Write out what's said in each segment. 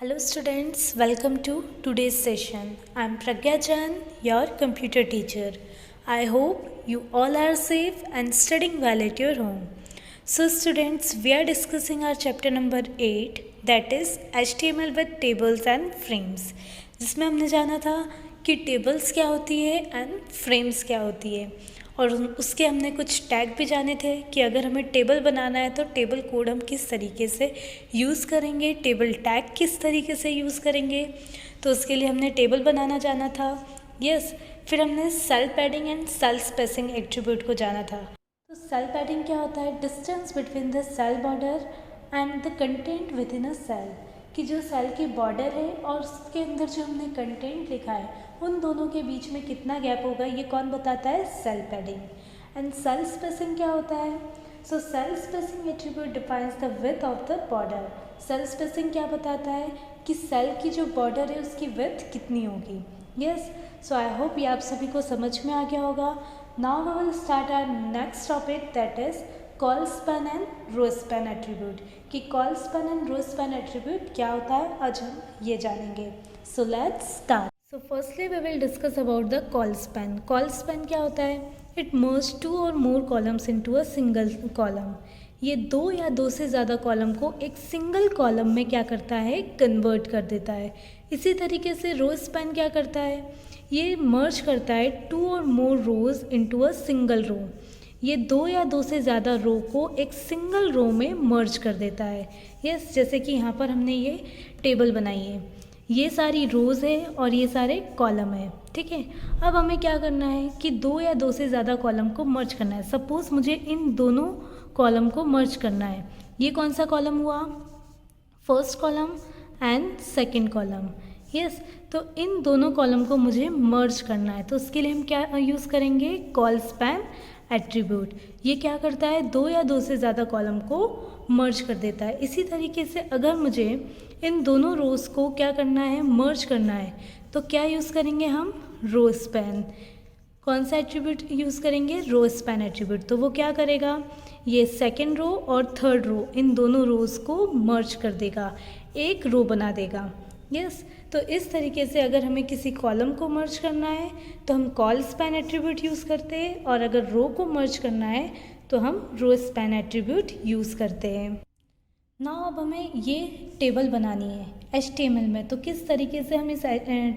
Hello students, welcome to today's session. I am Pragya Chan, your computer teacher. I hope you all are safe and studying well at your home. So students, we are discussing our chapter number 8, that is HTML with tables and frames. जिसमें हमने जाना था कि tables क्या होती है and frames क्या होती है, और उसके हमने कुछ टैग भी जाने थे कि अगर हमें टेबल बनाना है तो टेबल कोड हम किस तरीके से यूज़ करेंगे, टेबल टैग किस तरीके से यूज़ करेंगे। तो उसके लिए हमने टेबल बनाना जाना था। फिर हमने cell padding and cell spacing attribute को जाना था। तो सेल पैडिंग क्या होता है? Distance between the cell border and the content within a cell, कि जो सेल की बॉर्डर है और उसके अंदर जो हमने कंटेंट लिखा है उन दोनों के बीच में कितना गैप होगा, ये कौन बताता है? Cell padding. And cell spacing क्या होता है? So cell spacing attribute defines the width of the border. Cell spacing क्या बताता है कि सेल की जो बॉर्डर है उसकी विड्थ कितनी होगी। सो आई होप ये आप सभी को समझ में आ गया होगा। Now we will start our next topic, that is call span and row span attribute. कि call span and row span attribute क्या होता है, आज हम ये जानेंगे। So let's start. So firstly we will discuss about the call span. Call span क्या होता है? It merges two or more columns into a single column. ये दो या दो से ज़्यादा कॉलम को एक सिंगल कॉलम में क्या करता है? कन्वर्ट कर देता है। इसी तरीके से रो स्पैन क्या करता है? ये मर्ज करता है टू और मोर रोज इनटू अ सिंगल रो। ये दो या दो से ज़्यादा रो को एक सिंगल रो में मर्ज कर देता है। जैसे कि यहाँ पर हमने ये टेबल बनाई है, ये सारी रोज़ है और ये सारे कॉलम है, ठीक है। अब हमें क्या करना है कि दो या दो से ज़्यादा कॉलम को मर्ज करना है। सपोज़ मुझे इन दोनों कॉलम को मर्ज करना है। ये कौन सा कॉलम हुआ? First column and second column. तो इन दोनों कॉलम को मुझे मर्ज करना है, तो उसके लिए हम क्या यूज़ करेंगे? Call span attribute. ये क्या करता है? दो या दो से ज़्यादा कॉलम को मर्ज कर देता है। इसी तरीके से अगर मुझे इन दोनों रोज़ को क्या करना है? मर्ज करना है, तो क्या यूज़ करेंगे हम? Row span. कौन सा एट्रीब्यूट यूज़ करेंगे? Row span attribute. तो वो क्या करेगा? ये सेकेंड रो और थर्ड रो, इन दोनों रोज़ को मर्ज कर देगा, एक रो बना देगा। तो इस तरीके से अगर हमें किसी कॉलम को मर्ज करना है तो हम कॉल स्पैन एट्रीब्यूट यूज़ करते हैं, और अगर रो को मर्ज करना है तो हम रो स्पैन एट्रीब्यूट यूज़ करते हैं। नाउ अब हमें ये टेबल बनानी है HTML में, तो किस तरीके से हम इस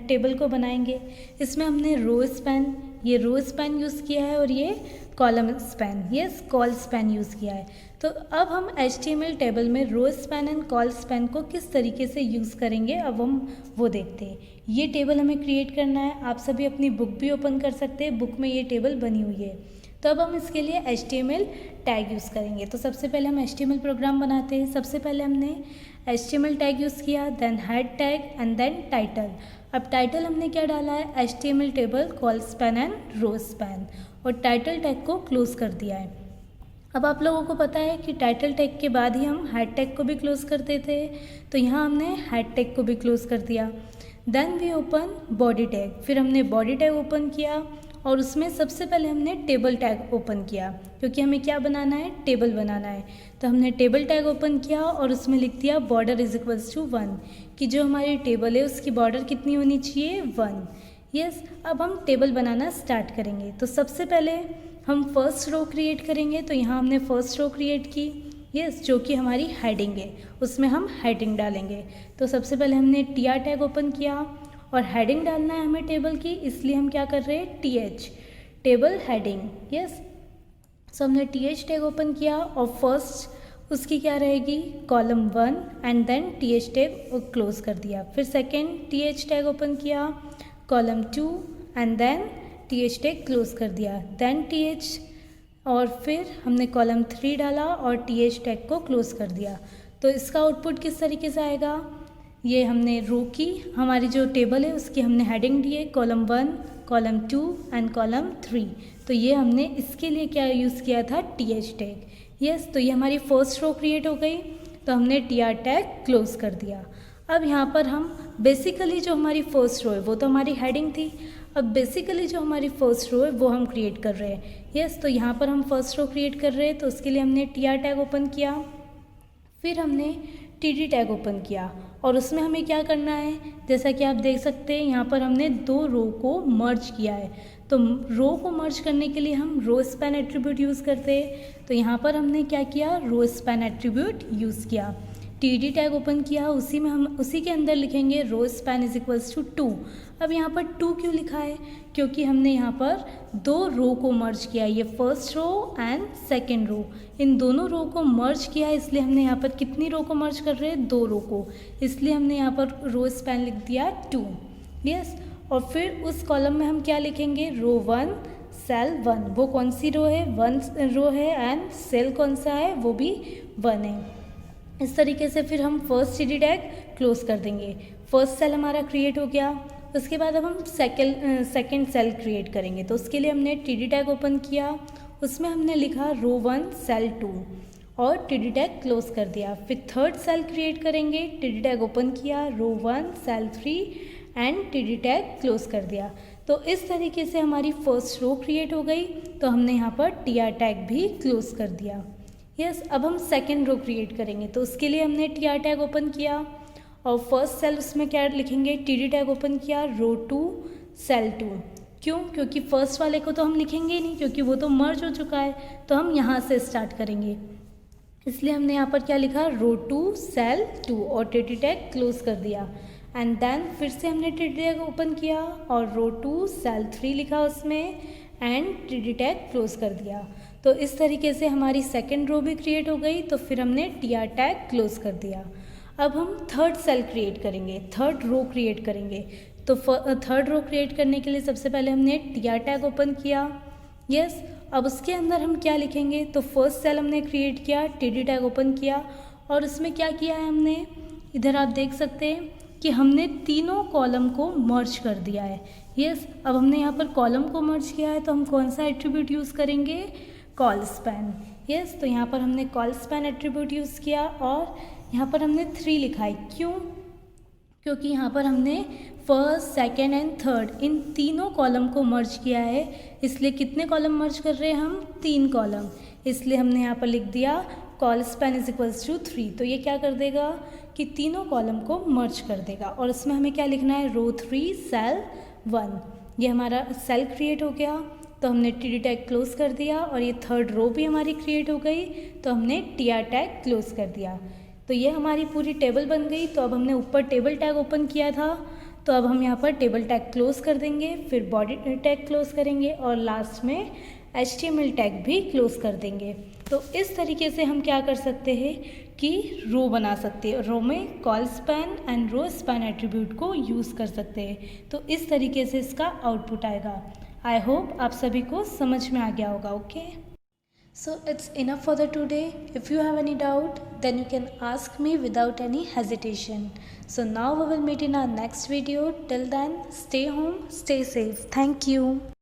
टेबल को बनाएंगे? इसमें हमने रो स्पैन, ये रो स्पैन यूज़ किया है और ये column span, col span use किया है। तो अब हम HTML टेबल में row span and col span को किस तरीके से यूज़ करेंगे, अब हम वो देखते हैं। ये टेबल हमें क्रिएट करना है। आप सभी अपनी बुक भी ओपन कर सकते हैं, बुक में ये टेबल बनी हुई है। तो अब हम इसके लिए HTML टैग यूज़ करेंगे। तो सबसे पहले हम HTML प्रोग्राम बनाते हैं। सबसे पहले हमने HTML टैग यूज़ किया, then head tag and then title. अब टाइटल हमने क्या डाला है? HTML table col span and row span, और टाइटल टैग को क्लोज कर दिया है। अब आप लोगों को पता है कि टाइटल टैग के बाद ही हम हेड टैग को भी क्लोज करते थे, तो यहाँ हमने हेड टैग को भी क्लोज कर दिया। Then we open body tag. फिर हमने बॉडी टैग ओपन किया और उसमें सबसे पहले हमने टेबल टैग ओपन किया, क्योंकि हमें क्या बनाना है? टेबल बनाना है। तो हमने टेबल टैग ओपन किया और उसमें लिख दिया बॉर्डर इज इक्वल्स टू 1, कि जो हमारी टेबल है उसकी बॉर्डर कितनी होनी चाहिए? 1। अब हम टेबल बनाना स्टार्ट करेंगे। तो सबसे पहले हम फर्स्ट रो क्रिएट करेंगे। तो यहाँ हमने फर्स्ट रो क्रिएट की, जो कि हमारी हेडिंग है, उसमें हम हेडिंग डालेंगे। तो सबसे पहले हमने TR टैग ओपन किया और हेडिंग डालना है हमें टेबल की, इसलिए हम क्या कर रहे हैं? TH, table heading. सो हमने TH टैग ओपन किया और फर्स्ट उसकी क्या रहेगी? Column 1 and then TH tag close कर दिया। फिर सेकेंड TH टैग ओपन किया, column 2 and then TH tag close कर दिया, देन TH, और फिर हमने कॉलम 3 डाला और TH टैग को क्लोज कर दिया। तो इसका आउटपुट किस तरीके से आएगा? ये हमने रो की, हमारी जो टेबल है उसकी हमने हेडिंग दी है, कॉलम 1, कॉलम 2 एंड कॉलम 3। तो ये हमने इसके लिए क्या यूज़ किया था? TH tag. तो ये हमारी फर्स्ट रो क्रिएट हो गई, तो हमने TR टैग क्लोज कर दिया। अब यहाँ पर हम बेसिकली जो हमारी फर्स्ट रो है वो तो हमारी हेडिंग थी, अब बेसिकली जो हमारी फर्स्ट रो है वो हम क्रिएट कर रहे हैं। तो यहाँ पर हम फर्स्ट रो क्रिएट कर रहे हैं, तो उसके लिए हमने TR टैग ओपन किया, फिर हमने TD टैग ओपन किया और उसमें हमें क्या करना है, जैसा कि आप देख सकते हैं यहाँ पर हमने 2 रो को मर्ज किया है। तो रो को मर्ज करने के लिए हम रो स्पैन एट्रीब्यूट यूज़ करते हैं। तो यहाँ पर हमने क्या किया, रो स्पैन एट्रीब्यूट यूज़ किया। टीडी टैग ओपन किया, उसी में हम उसी के अंदर लिखेंगे row span is equals to 2। अब यहाँ पर 2 क्यों लिखा है, क्योंकि हमने यहाँ पर 2 रो को मर्ज किया, ये first row and second row, इन दोनों रो को मर्ज किया है। इसलिए हमने यहाँ पर कितनी रो को मर्ज कर रहे हैं, 2 रो को, इसलिए हमने यहाँ पर रो स्पैन लिख दिया 2। यस, और फिर उस कॉलम में हम क्या लिखेंगे, रो 1 सेल 1। वो कौन सी रो है, 1 रो है, एंड सेल कौन सा है, वो भी 1 है। इस तरीके से फिर हम फर्स्ट टीडी टैग क्लोज कर देंगे। फर्स्ट सेल हमारा क्रिएट हो गया। उसके बाद अब हम सेकेंड सेल क्रिएट करेंगे। तो उसके लिए हमने टीडी टैग ओपन किया, उसमें हमने लिखा रो 1 सेल 2 और टीडी टैग क्लोज कर दिया। फिर थर्ड सेल क्रिएट करेंगे, टीडी टैग ओपन किया, row 1 cell 3 and TD tag close कर दिया। तो इस तरीके से हमारी फर्स्ट रो क्रिएट हो गई। तो हमने यहाँ पर टीआर टैग भी क्लोज कर दिया। यस, अब हम सेकेंड रो क्रिएट करेंगे। तो उसके लिए हमने टीआर टैग ओपन किया और फर्स्ट सेल उसमें क्या लिखेंगे, टीडी टैग ओपन किया, रो 2 सेल 2। क्यों, क्योंकि फर्स्ट वाले को तो हम लिखेंगे ही नहीं, क्योंकि वो तो मर्ज हो चुका है। तो हम यहाँ से स्टार्ट करेंगे, इसलिए हमने यहाँ पर क्या लिखा, रो 2 सेल 2 और टीडी टैग क्लोज कर दिया। एंड देन फिर से हमने टीडी टैग ओपन किया और रो 2 सेल 3 लिखा उसमें एंड टीडी टैग क्लोज कर दिया। तो इस तरीके से हमारी सेकेंड रो भी क्रिएट हो गई। तो फिर हमने टीआर टैग क्लोज कर दिया। अब हम थर्ड सेल क्रिएट करेंगे, थर्ड रो क्रिएट करेंगे। तो थर्ड रो क्रिएट करने के लिए सबसे पहले हमने टीआर टैग ओपन किया। यस, अब उसके अंदर हम क्या लिखेंगे, तो फर्स्ट सेल हमने क्रिएट किया, टीडी टैग ओपन किया और उसमें क्या किया है हमने, इधर आप देख सकते हैं कि हमने तीनों कॉलम को मर्ज कर दिया है। यस, अब हमने यहाँ पर कॉलम को मर्ज किया है, तो हम कौन सा एट्रीब्यूट यूज़ करेंगे, कॉल स्पैन। यस, तो यहाँ पर हमने कॉल स्पैन एट्रीब्यूट यूज़ किया और यहाँ पर हमने 3 लिखा है। क्यों, क्योंकि यहाँ पर हमने first second and third in तीनों कॉलम को मर्ज किया है। इसलिए कितने कॉलम मर्ज कर रहे हैं हम, 3 कॉलम, इसलिए हमने यहाँ पर लिख दिया col span is equals to 3। तो ये क्या कर देगा कि तीनों कॉलम को मर्ज कर देगा। और उसमें हमें क्या लिखना है, रो 3 सेल 1। ये हमारा सेल क्रिएट हो गया। तो हमने टीडी टैग क्लोज कर दिया और ये थर्ड रो भी हमारी क्रिएट हो गई। तो हमने टीआर टैग क्लोज कर दिया। तो ये हमारी पूरी टेबल बन गई। तो अब हमने ऊपर टेबल टैग ओपन किया था, तो अब हम यहाँ पर टेबल टैग क्लोज कर देंगे, फिर बॉडी टैग क्लोज करेंगे और लास्ट में HTML टैग भी क्लोज कर देंगे। तो इस तरीके से हम क्या कर सकते हैं कि रो बना सकते हैं। रो में col span and row span attribute को यूज़ कर सकते हैं। तो इस तरीके से इसका आउटपुट आएगा। आई होप आप सभी को समझ में आ गया होगा। Okay, so it's enough for the today. If you have any doubt then you can ask me without any hesitation. So now we will meet in our next video. Till then, stay home, stay safe. Thank you.